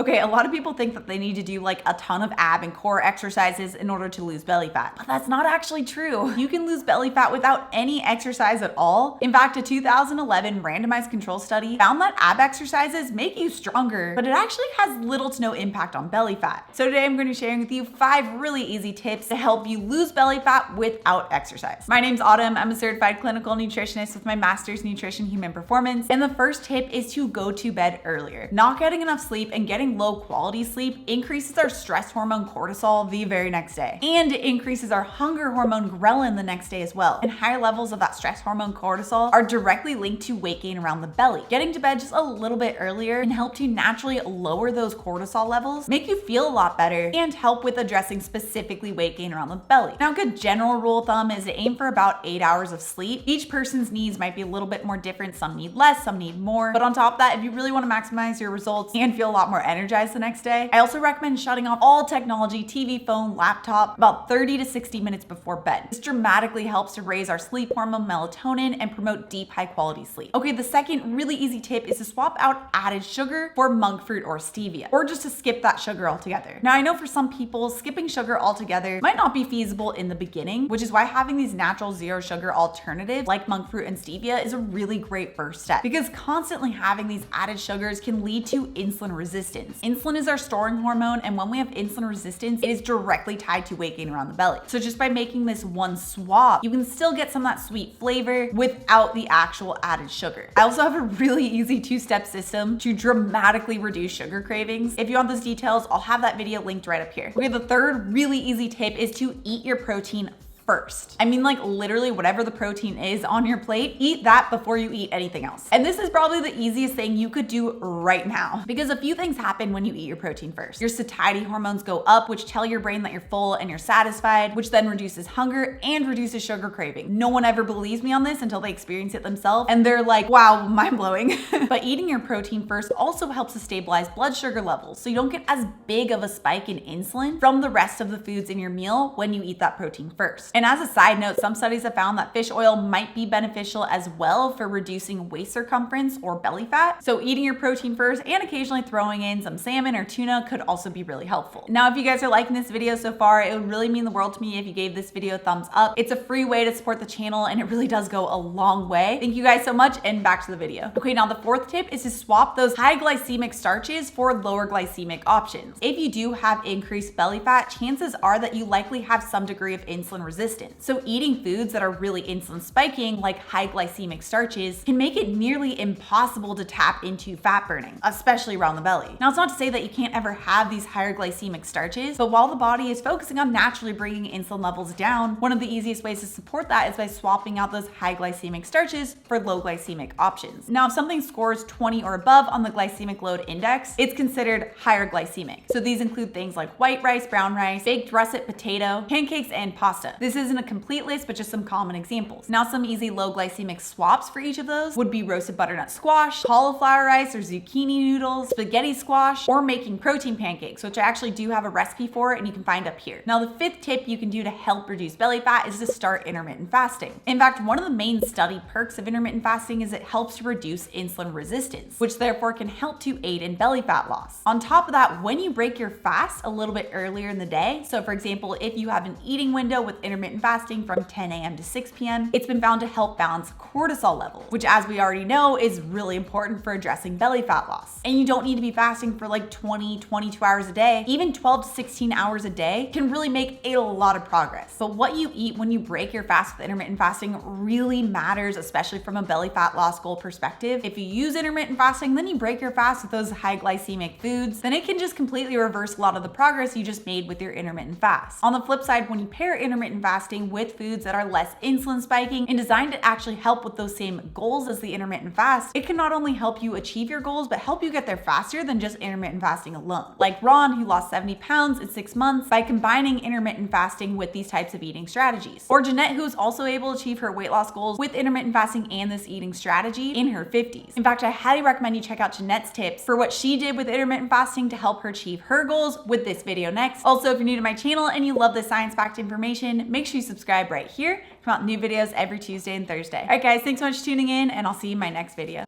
Okay, a lot of people think that they need to do like a ton of ab and core exercises in order to lose belly fat, but that's not actually true. You can lose belly fat without any exercise at all. In fact, a 2011 randomized control study found that ab exercises make you stronger, but it actually has little to no impact on belly fat. So today I'm going to be sharing with you 5 really easy tips to help you lose belly fat without exercise. My name's Autumn. I'm a certified clinical nutritionist with my master's in nutrition human performance. And the first tip is to go to bed earlier. Not getting enough sleep and getting low quality sleep increases our stress hormone cortisol the very next day. And it increases our hunger hormone ghrelin the next day as well. And higher levels of that stress hormone cortisol are directly linked to weight gain around the belly. Getting to bed just a little bit earlier can help to naturally lower those cortisol levels, make you feel a lot better, and help with addressing specifically weight gain around the belly. Now, a good general rule of thumb is to aim for about 8 hours of sleep. Each person's needs might be a little bit more different. Some need less, some need more. But on top of that, if you really want to maximize your results and feel a lot more energized the next day, I also recommend shutting off all technology, TV, phone, laptop, about 30 to 60 minutes before bed. This dramatically helps to raise our sleep hormone melatonin and promote deep, high quality sleep. Okay, the second really easy tip is to swap out added sugar for monk fruit or stevia, or just to skip that sugar altogether. Now, I know for some people, skipping sugar altogether might not be feasible in the beginning, which is why having these natural zero sugar alternatives like monk fruit and stevia is a really great first step, because constantly having these added sugars can lead to insulin resistance. Insulin is our storing hormone, and when we have insulin resistance, it is directly tied to weight gain around the belly. So just by making this one swap, you can still get some of that sweet flavor without the actual added sugar. I also have a really easy 2-step system to dramatically reduce sugar cravings. If you want those details, I'll have that video linked right up here. Okay, the third really easy tip is to eat your protein first. I mean, like literally whatever the protein is on your plate, eat that before you eat anything else. And this is probably the easiest thing you could do right now, because a few things happen when you eat your protein first. Your satiety hormones go up, which tell your brain that you're full and you're satisfied, which then reduces hunger and reduces sugar craving. No one ever believes me on this until they experience it themselves, and they're like, wow, mind blowing. But eating your protein first also helps to stabilize blood sugar levels, so you don't get as big of a spike in insulin from the rest of the foods in your meal when you eat that protein first. And as a side note, some studies have found that fish oil might be beneficial as well for reducing waist circumference or belly fat. So eating your protein first and occasionally throwing in some salmon or tuna could also be really helpful. Now, if you guys are liking this video so far, it would really mean the world to me if you gave this video a thumbs up. It's a free way to support the channel, and it really does go a long way. Thank you guys so much, and back to the video. Okay, now the fourth tip is to swap those high glycemic starches for lower glycemic options. If you do have increased belly fat, chances are that you likely have some degree of insulin resistance. So eating foods that are really insulin spiking, like high glycemic starches, can make it nearly impossible to tap into fat burning, especially around the belly. Now, it's not to say that you can't ever have these higher glycemic starches, but while the body is focusing on naturally bringing insulin levels down, one of the easiest ways to support that is by swapping out those high glycemic starches for low glycemic options. Now, if something scores 20 or above on the glycemic load index, it's considered higher glycemic. So these include things like white rice, brown rice, baked russet potato, pancakes, and pasta. This isn't a complete list, but just some common examples. Now, some easy low glycemic swaps for each of those would be roasted butternut squash, cauliflower rice or zucchini noodles, spaghetti squash, or making protein pancakes, which I actually do have a recipe for and you can find up here. Now, the fifth tip you can do to help reduce belly fat is to start intermittent fasting. In fact, one of the main study perks of intermittent fasting is it helps to reduce insulin resistance, which therefore can help to aid in belly fat loss. On top of that, when you break your fast a little bit earlier in the day, so for example, if you have an eating window with intermittent fasting from 10 a.m. to 6 p.m., it's been found to help balance cortisol levels, which, as we already know, is really important for addressing belly fat loss. And you don't need to be fasting for like 22 hours a day. Even 12 to 16 hours a day can really make a lot of progress. But what you eat when you break your fast with intermittent fasting really matters, especially from a belly fat loss goal perspective. If you use intermittent fasting, then you break your fast with those high glycemic foods, then it can just completely reverse a lot of the progress you just made with your intermittent fast. On the flip side, when you pair intermittent fasting with foods that are less insulin spiking and designed to actually help with those same goals as the intermittent fast, it can not only help you achieve your goals, but help you get there faster than just intermittent fasting alone. Like Ron, who lost 70 pounds in 6 months by combining intermittent fasting with these types of eating strategies. Or Jeanette, who's also able to achieve her weight loss goals with intermittent fasting and this eating strategy in her 50s. In fact, I highly recommend you check out Jeanette's tips for what she did with intermittent fasting to help her achieve her goals with this video next. Also, if you're new to my channel and you love this science-backed information, make sure you subscribe right here. Come out new videos every Tuesday and Thursday. All right, guys, thanks so much for tuning in, and I'll see you in my next video.